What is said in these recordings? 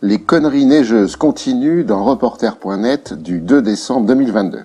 Les conneries neigeuses continuent dans Reporter.net du 2 décembre 2022.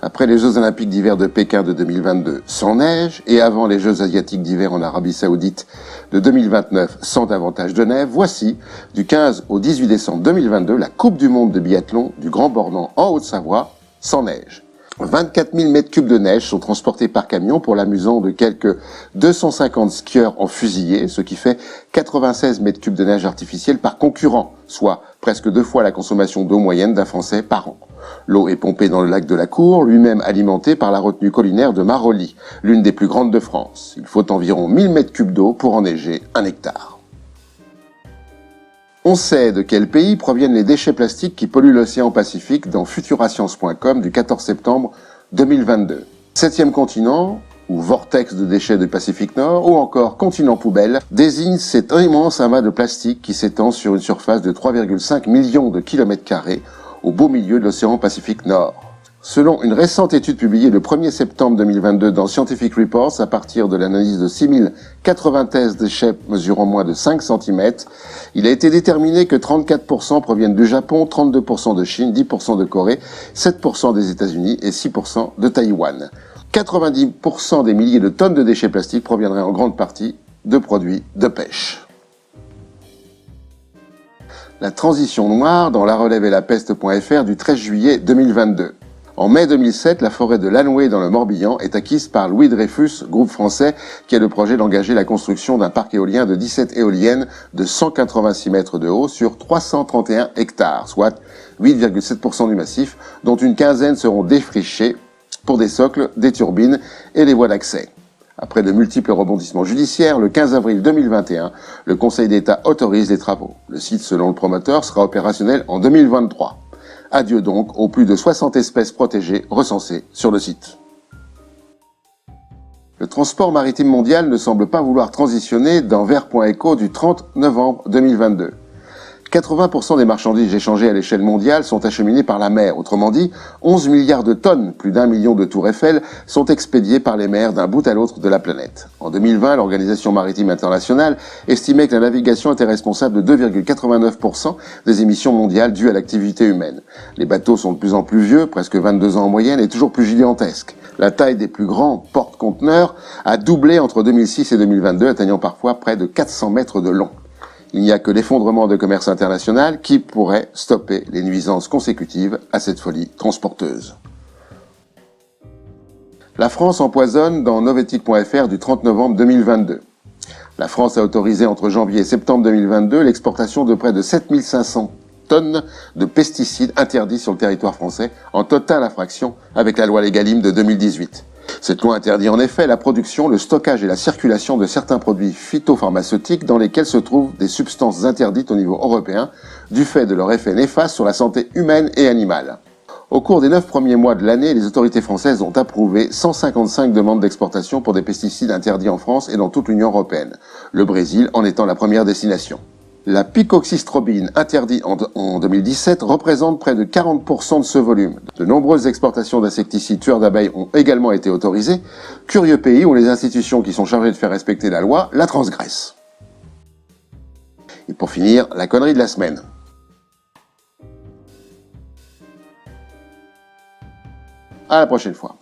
Après les Jeux Olympiques d'hiver de Pékin de 2022 sans neige et avant les Jeux Asiatiques d'hiver en Arabie Saoudite de 2029 sans davantage de neige, voici, du 15 au 18 décembre 2022, la Coupe du Monde de biathlon du Grand Bornand en Haute-Savoie sans neige. 24 000 mètres cubes de neige sont transportés par camion pour l'amusement de quelques 250 skieurs en fusillés, ce qui fait 96 mètres cubes de neige artificielle par concurrent, soit presque 2 fois la consommation d'eau moyenne d'un Français par an. L'eau est pompée dans le lac de la Cour, lui-même alimenté par la retenue collinaire de Marolly, l'une des plus grandes de France. Il faut environ 1000 mètres cubes d'eau pour enneiger 1 hectare. On sait de quel pays proviennent les déchets plastiques qui polluent l'océan Pacifique dans futurascience.com du 14 septembre 2022. 7e continent, ou vortex de déchets du Pacifique Nord, ou encore continent poubelle, désigne cet immense amas de plastique qui s'étend sur une surface de 3,5 millions de kilomètres carrés au beau milieu de l'océan Pacifique Nord. Selon une récente étude publiée le 1er septembre 2022 dans Scientific Reports, à partir de l'analyse de 6093 déchets mesurant moins de 5 cm, il a été déterminé que 34% proviennent du Japon, 32% de Chine, 10% de Corée, 7% des États-Unis et 6% de Taïwan. 90% des milliers de tonnes de déchets plastiques proviendraient en grande partie de produits de pêche. La transition noire dans La Relève et la Peste.fr du 13 juillet 2022. En mai 2007, la forêt de Lanouée dans le Morbihan est acquise par Louis Dreyfus, groupe français, qui a le projet d'engager la construction d'un parc éolien de 17 éoliennes de 186 mètres de haut sur 331 hectares, soit 8,7% du massif, dont une quinzaine seront défrichées pour des socles, des turbines et les voies d'accès. Après de multiples rebondissements judiciaires, le 15 avril 2021, le Conseil d'État autorise les travaux. Le site, selon le promoteur, sera opérationnel en 2023. Adieu donc aux plus de 60 espèces protégées recensées sur le site. Le transport maritime mondial ne semble pas vouloir transitionner dans Ver.eco du 30 novembre 2022. 80% des marchandises échangées à l'échelle mondiale sont acheminées par la mer. Autrement dit, 11 milliards de tonnes, plus d'1 million de tours Eiffel, sont expédiées par les mers d'un bout à l'autre de la planète. En 2020, l'Organisation maritime internationale estimait que la navigation était responsable de 2,89% des émissions mondiales dues à l'activité humaine. Les bateaux sont de plus en plus vieux, presque 22 ans en moyenne, et toujours plus gigantesques. La taille des plus grands porte-conteneurs a doublé entre 2006 et 2022, atteignant parfois près de 400 mètres de long. Il n'y a que l'effondrement de commerce international qui pourrait stopper les nuisances consécutives à cette folie transporteuse. La France empoisonne dans Novetic.fr du 30 novembre 2022. La France a autorisé entre janvier et septembre 2022 l'exportation de près de 7500 tonnes de pesticides interdits sur le territoire français, en totale infraction avec la loi Egalim de 2018. Cette loi interdit en effet la production, le stockage et la circulation de certains produits phytopharmaceutiques dans lesquels se trouvent des substances interdites au niveau européen du fait de leur effet néfaste sur la santé humaine et animale. Au cours des 9 premiers mois de l'année, les autorités françaises ont approuvé 155 demandes d'exportation pour des pesticides interdits en France et dans toute l'Union européenne, le Brésil en étant la première destination. La picoxystrobine, interdite en 2017, représente près de 40% de ce volume. De nombreuses exportations d'insecticides tueurs d'abeilles ont également été autorisées. Curieux pays où les institutions qui sont chargées de faire respecter la loi la transgressent. Et pour finir, la connerie de la semaine. À la prochaine fois.